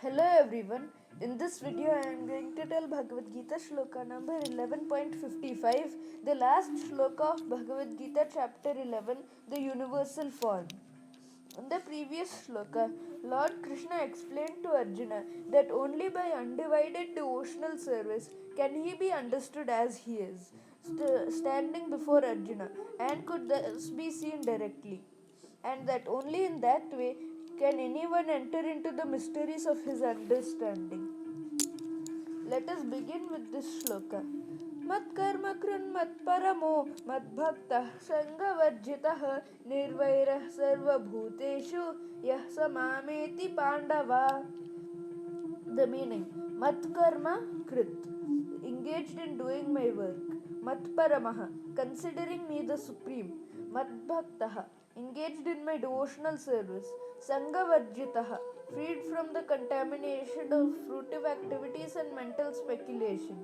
Hello everyone. In this video I am going to tell Bhagavad Gita shloka number 11.55, the last shloka of Bhagavad Gita chapter 11, the universal form. In the previous shloka, Lord Krishna explained to Arjuna that only by undivided devotional service can he be understood as he is, standing before Arjuna, and could thus be seen directly, and that only in that way can anyone enter into the mysteries of his understanding. Let us begin with this shloka. Matkarma krun matparamo madbhaktah sangavarjitah nirvairah sarvabhuteshu yah samameti pandava. The meaning: Matkarma krit, engaged in doing my work. Matparamaha, considering me the supreme. Madbhaktaha, engaged in my devotional service. Sangavarjitaha, freed from the contamination of fruitive activities and mental speculation.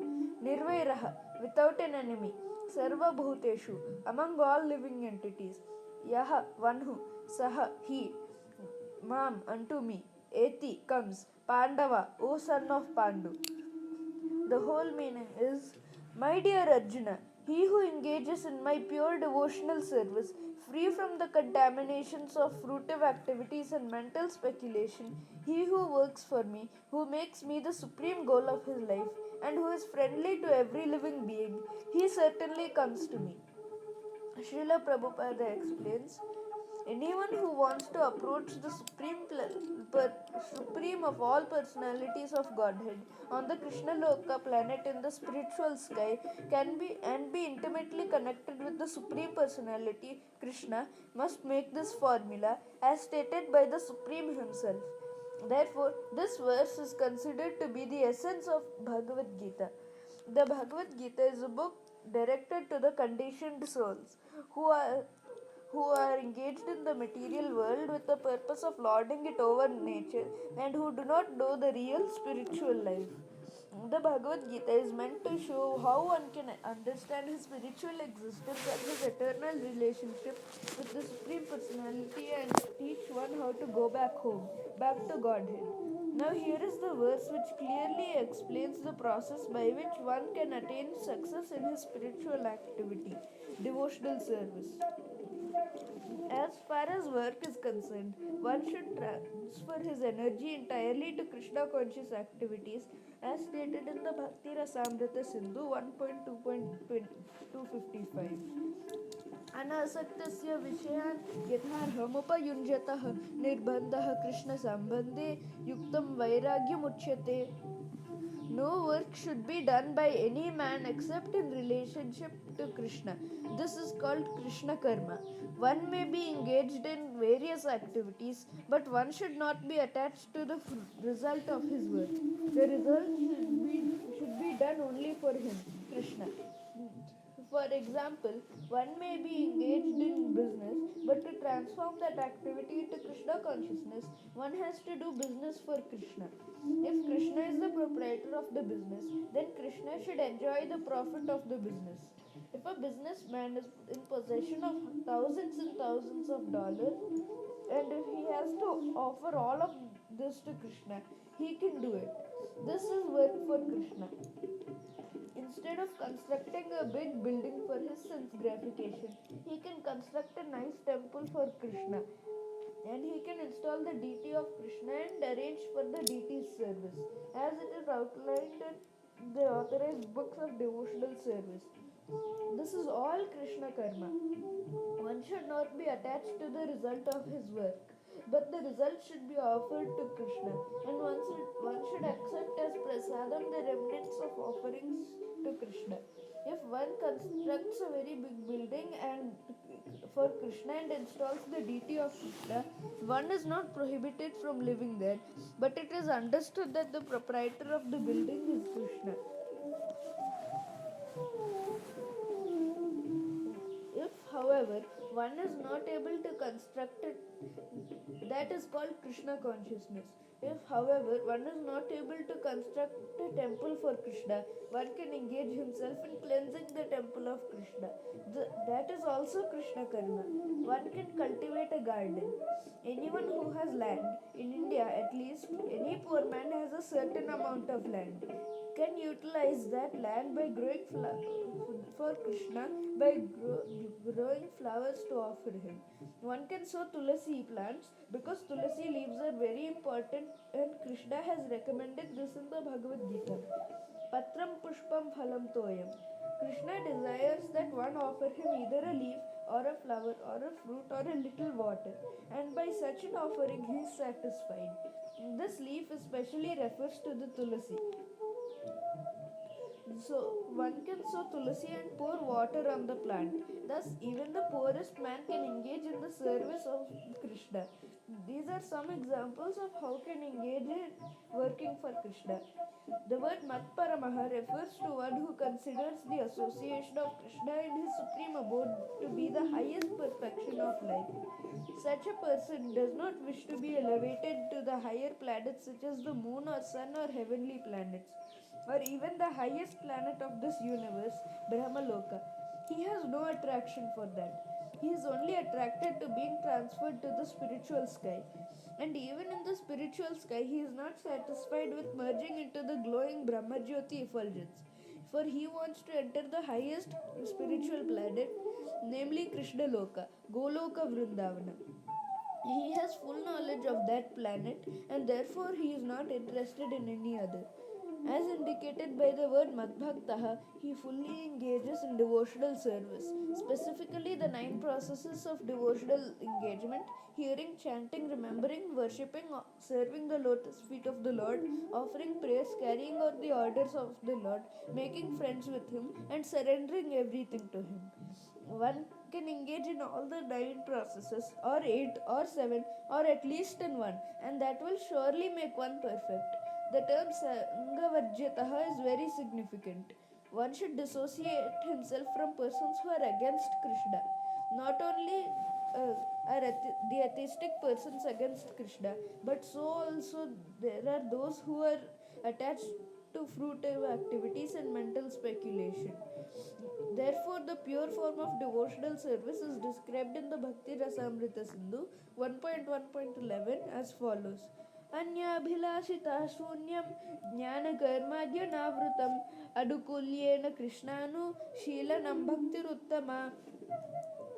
Nirvairaha, without an enemy. Sarva bhuteshu, among all living entities. Yaha, one who. Saha, he. Mam, unto me. Eti, comes. Pandava, O son of Pandu. The whole meaning is, my dear Arjuna, he who engages in my pure devotional service, free from the contaminations of fruitive activities and mental speculation, he who works for me, who makes me the supreme goal of his life, and who is friendly to every living being, he certainly comes to me. Srila Prabhupada explains, anyone who wants to approach the supreme of all personalities of Godhead on the Krishna Loka planet in the spiritual sky can be intimately connected with the Supreme Personality, Krishna, must make this formula as stated by the Supreme Himself. Therefore, this verse is considered to be the essence of Bhagavad Gita. The Bhagavad Gita is a book directed to the conditioned souls who are engaged in the material world with the purpose of lording it over nature and who do not know the real spiritual life. The Bhagavad Gita is meant to show how one can understand his spiritual existence and his eternal relationship with the Supreme Personality and teach one how to go back home, back to Godhead. Now, here is the verse which clearly explains the process by which one can attain success in his spiritual activity, devotional service. As far as work is concerned, one should transfer his energy entirely to Krishna conscious activities as stated in the Bhakti Rasamrita Sindhu 1.2.255. अनासक्तस्य विषयान् यथार्हमुपयुञ्जतः निर्बन्धः कृष्णसम्बन्धे युक्तं वैराग्यमुच्यते. No work should be done by any man except in relationship to Krishna. This is called Krishna Karma. One may be engaged in various activities, but one should not be attached to the result of his work. The result should be done only for him, Krishna. For example, one may be engaged in business, but to transform that activity into Krishna consciousness, one has to do business for Krishna. If Krishna is the proprietor of the business, then Krishna should enjoy the profit of the business. If a businessman is in possession of thousands and thousands of dollars, and if he has to offer all of this to Krishna, he can do it. This is work for Krishna. Instead of constructing a big building for his sense gratification, he can construct a nice temple for Krishna. And he can install the deity of Krishna and arrange for the deity's service, as it is outlined in the authorized books of devotional service. This is all Krishna karma. One should not be attached to the result of his work, but the result should be offered to Krishna, and one should accept as prasadam the remnants of offerings to Krishna. If one constructs a very big building and for Krishna and installs the deity of Krishna, one is not prohibited from living there, but it is understood that the proprietor of the building is Krishna. If, however, one is not able to construct it, that is called Krishna consciousness. If, however, one is not able to construct a temple for Krishna, one can engage himself in cleansing the temple of Krishna. That is also Krishna karma. One can cultivate a garden. Anyone who has land, in India at least, any poor man has a certain amount of land, can utilize that land by growing for Krishna, by growing flowers to offer him. One can sow tulasi plants because tulasi leaves are very important, and Krishna has recommended this in the Bhagavad Gita. Patram pushpam phalam toyam. Krishna desires that one offer him either a leaf or a flower or a fruit or a little water, and by such an offering he is satisfied. This leaf especially refers to the tulasi. So one can sow tulasi and pour water on the plant. Thus, even the poorest man can engage in the service of Krishna. These are some examples of how can engage in working for Krishna. The word Matparamaha refers to one who considers the association of Krishna in his supreme abode to be the highest perfection of life. Such a person does not wish to be elevated to the higher planets such as the moon or sun or heavenly planets, or even the highest planet of this universe, Brahmaloka. He has no attraction for that. He is only attracted to being transferred to the spiritual sky. And even in the spiritual sky, he is not satisfied with merging into the glowing Brahmajyoti effulgence, for he wants to enter the highest spiritual planet, namely Krishna Loka, Goloka Vrindavana. He has full knowledge of that planet, and therefore he is not interested in any other. As indicated by the word Madbhaktaha, he fully engages in devotional service, specifically the 9 processes of devotional engagement: hearing, chanting, remembering, worshipping, serving the lotus feet of the Lord, offering prayers, carrying out the orders of the Lord, making friends with him, and surrendering everything to him. One can engage in all the 9 processes, or 8, or 7, or at least in one, and that will surely make one perfect. The term Sangavarjyataha is very significant. One should dissociate himself from persons who are against Krishna. Not only are the atheistic persons against Krishna, but so also there are those who are attached to fruitive activities and mental speculation. Therefore, the pure form of devotional service is described in the Bhakti Rasamrita Sindhu 1.1.11 as follows. Anyabhilashita shunyam jnana karmadya navrutam adukulyena krishnanu sheelanam bhaktiruttama.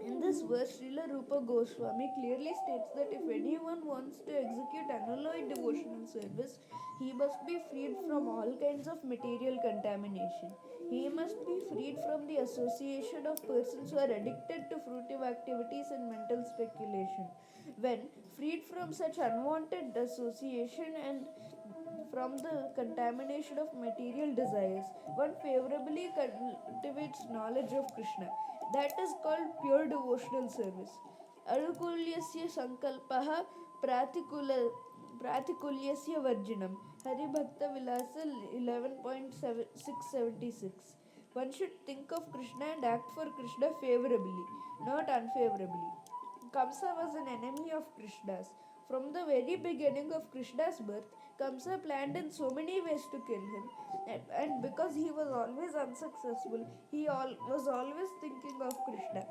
In this verse, Srila Rupa Goswami clearly states that if anyone wants to execute unalloyed devotional service, he must be freed from all kinds of material contamination. He must be freed from the association of persons who are addicted to fruitive activities and mental speculation. When freed from such unwanted association and from the contamination of material desires, one favorably cultivates knowledge of Krishna. That is called pure devotional service. Anukulyasya sankalpaha pratikulyasya varjinam. Haribhakta Vilasa 11.676. One should think of Krishna and act for Krishna favorably, not unfavorably. Kamsa was an enemy of Krishna's. From the very beginning of Krishna's birth, Kamsa planned in so many ways to kill him, and because he was always unsuccessful, he was always thinking of Krishna.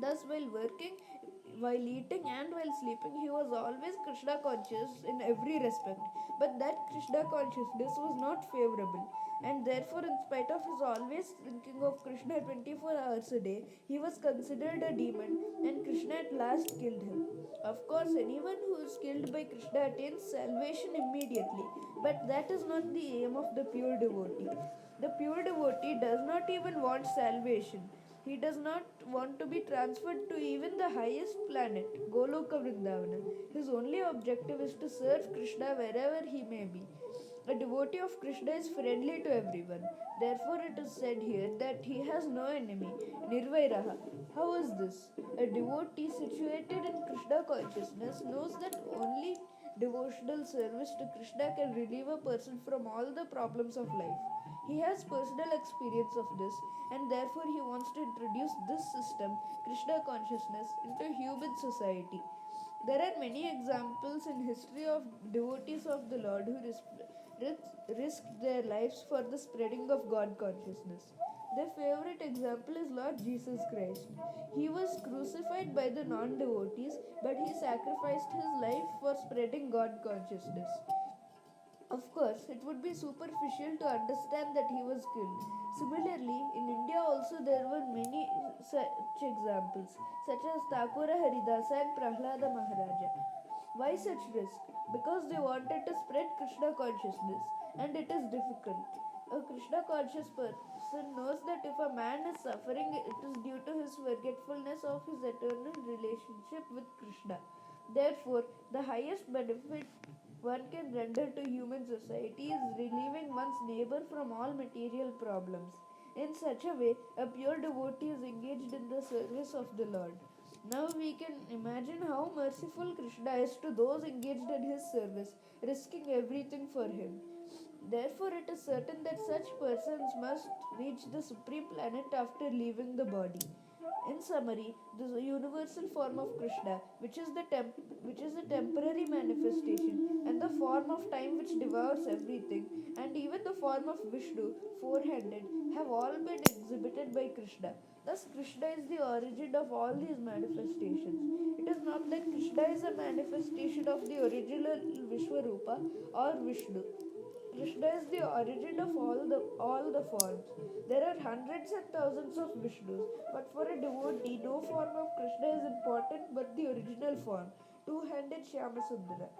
Thus, while working, while eating, and while sleeping, he was always Krishna conscious in every respect. But that Krishna consciousness was not favorable, and therefore, in spite of his always thinking of Krishna 24 hours a day, he was considered a demon, and Krishna at last killed him. Of course, anyone who is killed by Krishna attains salvation immediately, but that is not the aim of the pure devotee. The pure devotee does not even want salvation. He does not want to be transferred to even the highest planet, Goloka Vrindavana. His only objective is to serve Krishna wherever he may be. A devotee of Krishna is friendly to everyone. Therefore, it is said here that he has no enemy, Nirvairaha. How is this? A devotee situated in Krishna consciousness knows that only devotional service to Krishna can relieve a person from all the problems of life. He has personal experience of this, and therefore he wants to introduce this system, Krishna consciousness, into human society. There are many examples in history of devotees of the Lord who risked their lives for the spreading of God consciousness. Their favorite example is Lord Jesus Christ. He was crucified by the non-devotees, but he sacrificed his life for spreading God consciousness. Of course, it would be superficial to understand that he was killed. Similarly, in India also there were many such examples, such as Thakura Haridasa and Prahlada Maharaja. Why such risk? Because they wanted to spread Krishna consciousness, and it is difficult. A Krishna conscious person knows that if a man is suffering, it is due to his forgetfulness of his eternal relationship with Krishna. Therefore, the highest benefit one can render to human society is relieving one's neighbor from all material problems. In such a way, a pure devotee is engaged in the service of the Lord. Now we can imagine how merciful Krishna is to those engaged in his service, risking everything for him. Therefore, it is certain that such persons must reach the supreme planet after leaving the body. In summary, the universal form of Krishna, which is a temporary manifestation, and the form of time which devours everything, and even the form of Vishnu, four-handed, have all been exhibited by Krishna. Thus, Krishna is the origin of all these manifestations. It is not that Krishna is a manifestation of the original Vishwarupa or Vishnu. Krishna is the origin of all the forms. There are hundreds and thousands of Vishnus, but for a devotee, no form of Krishna is important but the original form, two-handed Shyamasundara.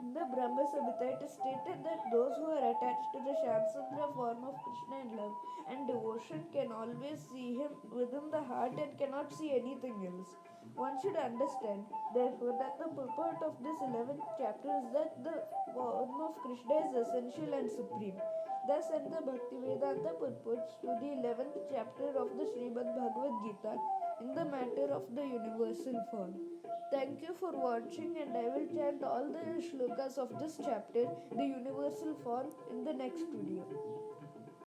In the Brahma Samhita, it is stated that those who are attached to the Shamsundra form of Krishna in love and devotion can always see him within the heart and cannot see anything else. One should understand, therefore, that the purport of this 11th chapter is that the form of Krishna is essential and supreme. Thus, and the Bhaktivedanta purports to the 11th chapter of the Srimad Bhagavad Gita in the matter of the universal form. Thank you for watching, and I will chant all the shlokas of this chapter, the universal form, in the next video.